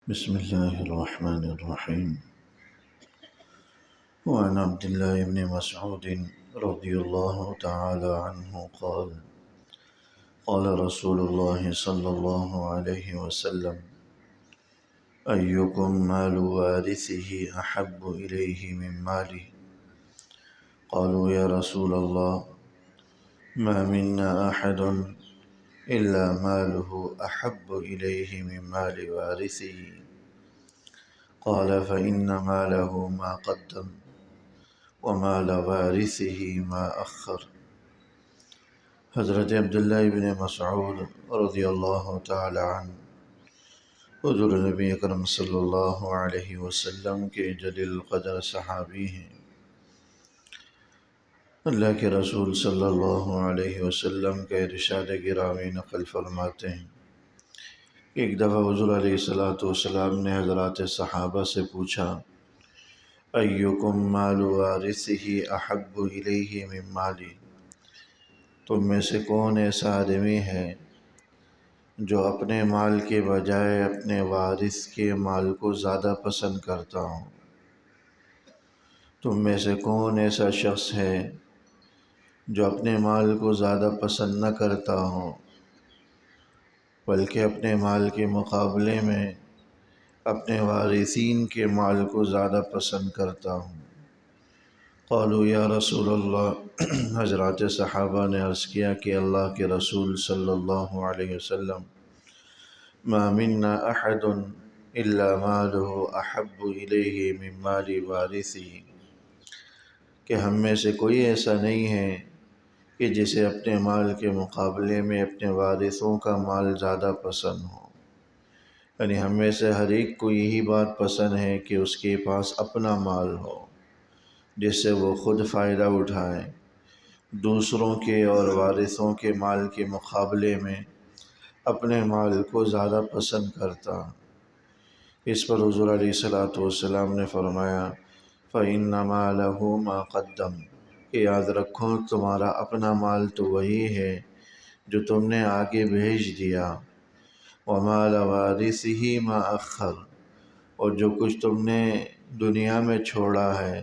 بسم الله الرحمن الرحيم. وعن عبد الله بن مسعود رضي الله تعالى عنه قال قال رسول الله صلى الله عليه وسلم: أيكم مال وارثه أحب إليه من ماله؟ قالوا يا رسول الله ما منا أحد إلا ماله أحب إليه من مال وارثه. قال فإن ماله ما قدم ومال وارثه ما أخر۔ حضرت عبداللہ ابن مسعود رضی اللہ تعالی عنہ حضور نبی اکرم صلی اللہ علیہ وسلم کے جلیل القدر صحابی ہیں۔ اللہ کے رسول صلی اللہ علیہ وسلم کا ارشاد گرامی نقل فرماتے ہیں کہ ایک دفعہ حضور علیہ السلام نے حضرات صحابہ سے پوچھا: ایکم مال وارثہ احب الیہ من مالی؟ تم میں سے کون ایسا آدمی ہے جو اپنے مال کے بجائے اپنے وارث کے مال کو زیادہ پسند کرتا ہو؟ تم میں سے کون ایسا شخص ہے جو اپنے مال کو زیادہ پسند نہ کرتا ہو بلکہ اپنے مال کے مقابلے میں اپنے وارثین کے مال کو زیادہ پسند کرتا ہوں؟ قالوا یا رسول اللہ، حضرات صحابہ نے عرض کیا کہ اللہ کے رسول صلی اللہ علیہ وسلم، ما منا احد الا مالہ احب الیہ من مال وارثہ، کہ ہم میں سے کوئی ایسا نہیں ہے کہ جسے اپنے مال کے مقابلے میں اپنے وارثوں کا مال زیادہ پسند ہو۔ یعنی ہم میں سے ہر ایک کو یہی بات پسند ہے کہ اس کے پاس اپنا مال ہو جس سے وہ خود فائدہ اٹھائے، دوسروں کے اور وارثوں کے مال کے مقابلے میں اپنے مال کو زیادہ پسند کرتا۔ اس پر حضور علیہ السلام نے فرمایا: فَإِنَّ مَالَهُ مَا قَدَّمَ، کہ یاد رکھو تمہارا اپنا مال تو وہی ہے جو تم نے آگے بھیج دیا، وَمَالَ وَارِثِهِ مَا أَخَّرَ، اور جو کچھ تم نے دنیا میں چھوڑا ہے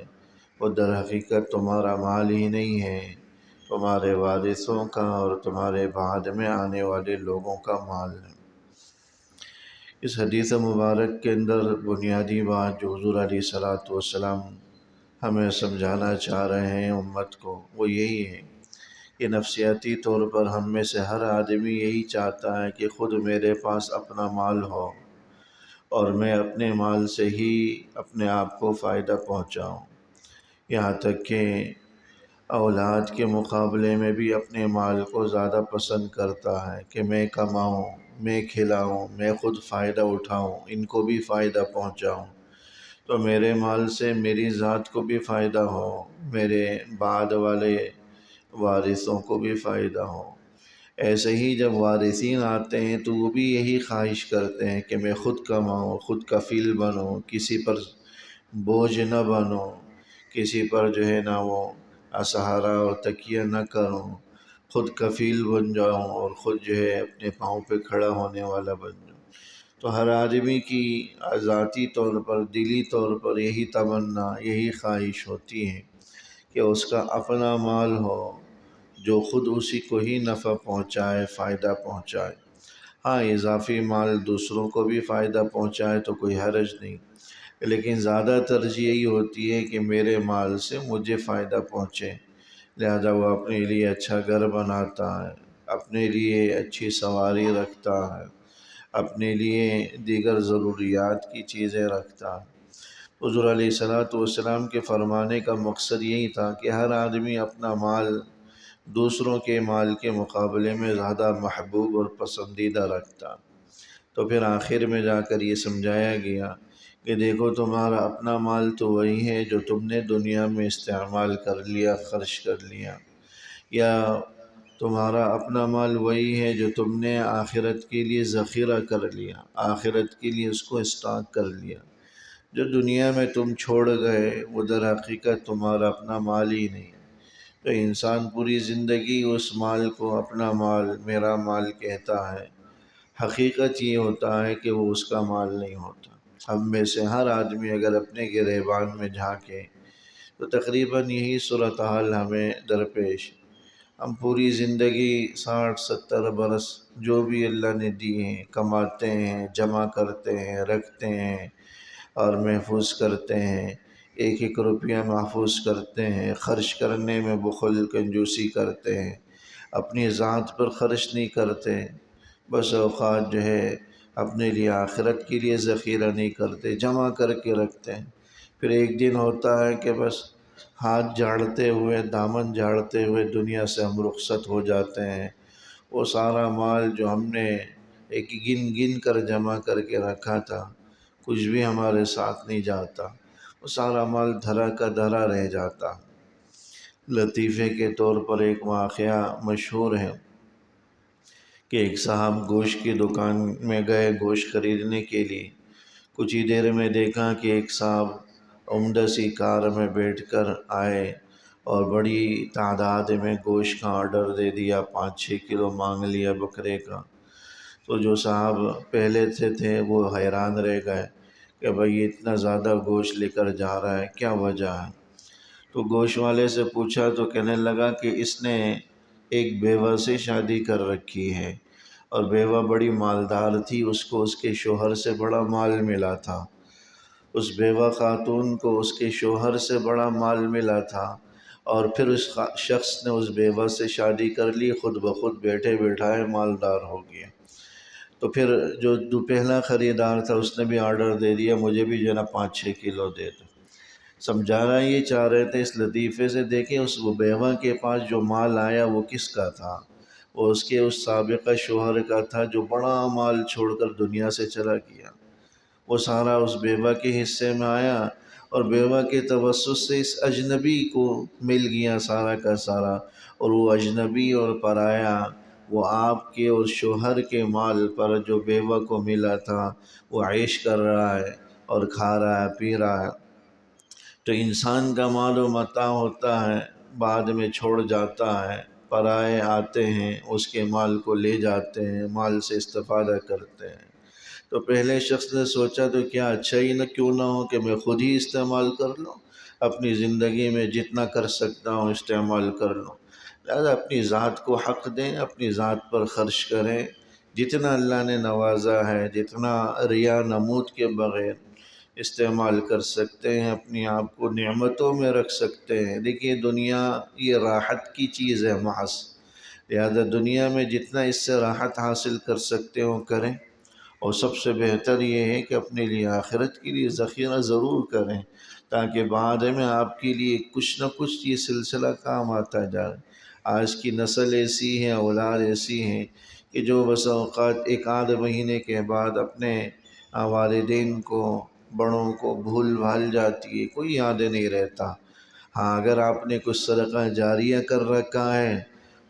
وہ در حقیقت تمہارا مال ہی نہیں ہے، تمہارے وارثوں کا اور تمہارے بعد میں آنے والے لوگوں کا مال ہے۔ اس حدیث مبارک کے اندر بنیادی بات جو حضور علیہ السلام ہمیں سمجھانا چاہ رہے ہیں امت کو، وہ یہی ہے کہ نفسیاتی طور پر ہم میں سے ہر آدمی یہی چاہتا ہے کہ خود میرے پاس اپنا مال ہو اور میں اپنے مال سے ہی اپنے آپ کو فائدہ پہنچاؤں، یہاں تک کہ اولاد کے مقابلے میں بھی اپنے مال کو زیادہ پسند کرتا ہے کہ میں کماؤں، میں کھلاؤں، میں خود فائدہ اٹھاؤں، ان کو بھی فائدہ پہنچاؤں، تو میرے مال سے میری ذات کو بھی فائدہ ہو، میرے بعد والے وارثوں کو بھی فائدہ ہو۔ ایسے ہی جب وارثین آتے ہیں تو وہ بھی یہی خواہش کرتے ہیں کہ میں خود کماؤں، خود کفیل بنوں، کسی پر بوجھ نہ بنوں، کسی پر جو ہے نا وہ سہارا اور تکیہ نہ کروں، خود کفیل بن جاؤں اور خود جو ہے اپنے پاؤں پہ کھڑا ہونے والا بن جاؤں۔ تو ہر آدمی کی ذاتی طور پر، دلی طور پر یہی تمنا، یہی خواہش ہوتی ہے کہ اس کا اپنا مال ہو جو خود اسی کو ہی نفع پہنچائے، فائدہ پہنچائے۔ ہاں، اضافی مال دوسروں کو بھی فائدہ پہنچائے تو کوئی حرج نہیں، لیکن زیادہ ترجیح یہی ہوتی ہے کہ میرے مال سے مجھے فائدہ پہنچے، لہذا وہ اپنے لیے اچھا گھر بناتا ہے، اپنے لیے اچھی سواری رکھتا ہے، اپنے لیے دیگر ضروریات کی چیزیں رکھتا ہے۔ حضور علیہ السلام کے فرمانے کا مقصد یہی تھا کہ ہر آدمی اپنا مال دوسروں کے مال کے مقابلے میں زیادہ محبوب اور پسندیدہ رکھتا۔ تو پھر آخر میں جا کر یہ سمجھایا گیا کہ دیکھو تمہارا اپنا مال تو وہی ہے جو تم نے دنیا میں استعمال کر لیا، خرچ کر لیا، یا تمہارا اپنا مال وہی ہے جو تم نے آخرت کے لیے ذخیرہ کر لیا، آخرت کے لیے اس کو اسٹاک کر لیا۔ جو دنیا میں تم چھوڑ گئے وہ در حقیقت تمہارا اپنا مال ہی نہیں۔ تو انسان پوری زندگی اس مال کو اپنا مال، میرا مال کہتا ہے، حقیقت یہ ہوتا ہے کہ وہ اس کا مال نہیں ہوتا۔ ہم میں سے ہر آدمی اگر اپنے گریبان میں جھانکے تو تقریباً یہی صورتحال ہمیں درپیش۔ ہم پوری زندگی 60-70 برس جو بھی اللہ نے دی ہیں کماتے ہیں، جمع کرتے ہیں، رکھتے ہیں اور محفوظ کرتے ہیں، ایک ایک روپیہ محفوظ کرتے ہیں، خرچ کرنے میں بخل کنجوسی کرتے ہیں، اپنی ذات پر خرچ نہیں کرتے، بس اوقات جو ہے اپنے لیے آخرت کے لیے ذخیرہ نہیں کرتے، جمع کر کے رکھتے ہیں۔ پھر ایک دن ہوتا ہے کہ بس ہاتھ جھاڑتے ہوئے، دامن جھاڑتے ہوئے دنیا سے ہم رخصت ہو جاتے ہیں۔ وہ سارا مال جو ہم نے ایک گن گن کر جمع کر کے رکھا تھا، کچھ بھی ہمارے ساتھ نہیں جاتا، وہ سارا مال دھرا کا دھرا رہ جاتا۔ لطیفے کے طور پر ایک واقعہ مشہور ہے کہ ایک صاحب گوشت کی دکان میں گئے گوشت خریدنے کے لیے۔ کچھ ہی دیر میں دیکھا کہ ایک صاحب عمدہ سی کار میں بیٹھ کر آئے اور بڑی تعداد میں گوشت کا آرڈر دے دیا، 5-6 کلو مانگ لیا بکرے کا۔ تو جو صاحب پہلے سے تھے وہ حیران رہ گئے کہ بھئی اتنا زیادہ گوشت لے کر جا رہا ہے، کیا وجہ ہے؟ تو گوشت والے سے پوچھا تو کہنے لگا کہ اس نے ایک بیوہ سے شادی کر رکھی ہے اور بیوہ بڑی مالدار تھی، اس کو اس کے شوہر سے بڑا مال ملا تھا۔ اس بیوہ خاتون کو اس کے شوہر سے بڑا مال ملا تھا اور پھر اس شخص نے اس بیوہ سے شادی کر لی، خود بخود بیٹھے بیٹھائے مالدار ہو گیا۔ تو پھر جو پہلا خریدار تھا اس نے بھی آرڈر دے دیا، مجھے بھی جو ہے نا 5-6 کلو دے دو۔ سمجھانا یہ چاہ رہے تھے اس لطیفے سے، دیکھیں اس وہ بیوہ کے پاس جو مال آیا وہ کس کا تھا؟ وہ اس کے اس سابقہ شوہر کا تھا جو بڑا مال چھوڑ کر دنیا سے چلا گیا۔ وہ سارا اس بیوہ کے حصے میں آیا اور بیوہ کے توسط سے اس اجنبی کو مل گیا سارا کا سارا، اور وہ اجنبی اور پرایا وہ آپ کے اور شوہر کے مال پر جو بیوہ کو ملا تھا وہ عیش کر رہا ہے اور کھا رہا ہے، پی رہا ہے۔ تو انسان کا مال و متاع ہوتا ہے، بعد میں چھوڑ جاتا ہے، پرائے آتے ہیں اس کے مال کو لے جاتے ہیں، مال سے استفادہ کرتے ہیں۔ تو پہلے شخص نے سوچا تو کیا اچھا ہی کیوں نہ ہو کہ میں خود ہی استعمال کر لوں، اپنی زندگی میں جتنا کر سکتا ہوں استعمال کر لوں۔ لہذا اپنی ذات کو حق دیں، اپنی ذات پر خرچ کریں، جتنا اللہ نے نوازا ہے، جتنا ریا نمود کے بغیر استعمال کر سکتے ہیں، اپنی آپ کو نعمتوں میں رکھ سکتے ہیں۔ دیکھیے دنیا یہ راحت کی چیز ہے محض، لہذا دنیا میں جتنا اس سے راحت حاصل کر سکتے ہو کریں، اور سب سے بہتر یہ ہے کہ اپنے لیے آخرت کے لیے ذخیرہ ضرور کریں تاکہ بعد میں آپ کے لیے کچھ نہ کچھ یہ سلسلہ کام آتا جائے۔ آج کی نسل ایسی ہے، اولاد ایسی ہے کہ جو بس اوقات ایک آدھ مہینے کے بعد اپنے والدین کو، بڑوں کو بھول بھال جاتی ہے، کوئی یاد نہیں رہتا۔ ہاں اگر آپ نے کچھ صدقہ جاریہ کر رکھا ہے،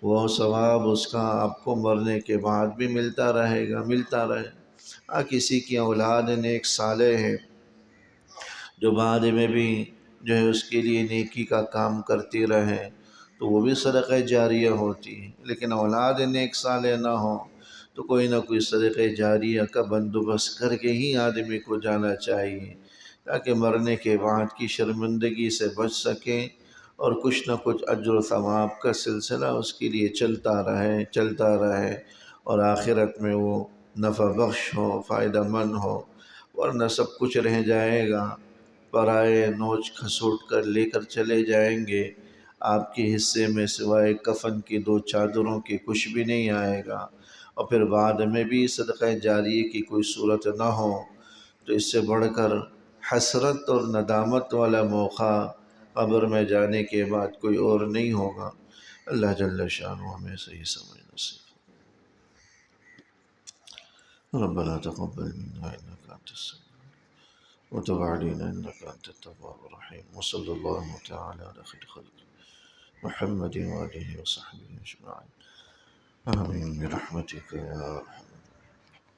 وہ ثواب اس کا آپ کو مرنے کے بعد بھی ملتا رہے گا، ملتا رہے۔ کسی کی اولاد نیک صالح ہے جو بعد میں بھی جو ہے اس کے لیے نیکی کا کام کرتی رہے تو وہ بھی صدقہ جاریہ ہوتی ہے، لیکن اولاد نیک صالح نہ ہو تو کوئی نہ کوئی صدقہ جاریہ کا بندوبست کر کے ہی آدمی کو جانا چاہیے تاکہ مرنے کے بعد کی شرمندگی سے بچ سکیں اور کچھ نہ کچھ اجر و ثواب کا سلسلہ اس کے لیے چلتا رہے اور آخرت میں وہ نفع بخش ہو، فائدہ مند ہو، ورنہ سب کچھ رہ جائے گا، پرائے نوچ کھسوٹ کر لے کر چلے جائیں گے، آپ کے حصے میں سوائے کفن کی 2 چادروں کے کچھ بھی نہیں آئے گا، اور پھر بعد میں بھی صدقہ جاریہ کی کوئی صورت نہ ہو تو اس سے بڑھ کر حسرت اور ندامت والا موقع قبر میں جانے کے بعد کوئی اور نہیں ہوگا۔ اللہ جل شانہ ہمیں صحیح سمجھ نصیب۔ ربنا تقبل منا انك انت السميع وتب علينا انك انت التواب الرحيم، وصلى الله تعالى على خير خلق محمد وآله وصحبه اجمعين، آمين برحمتك يا أرحم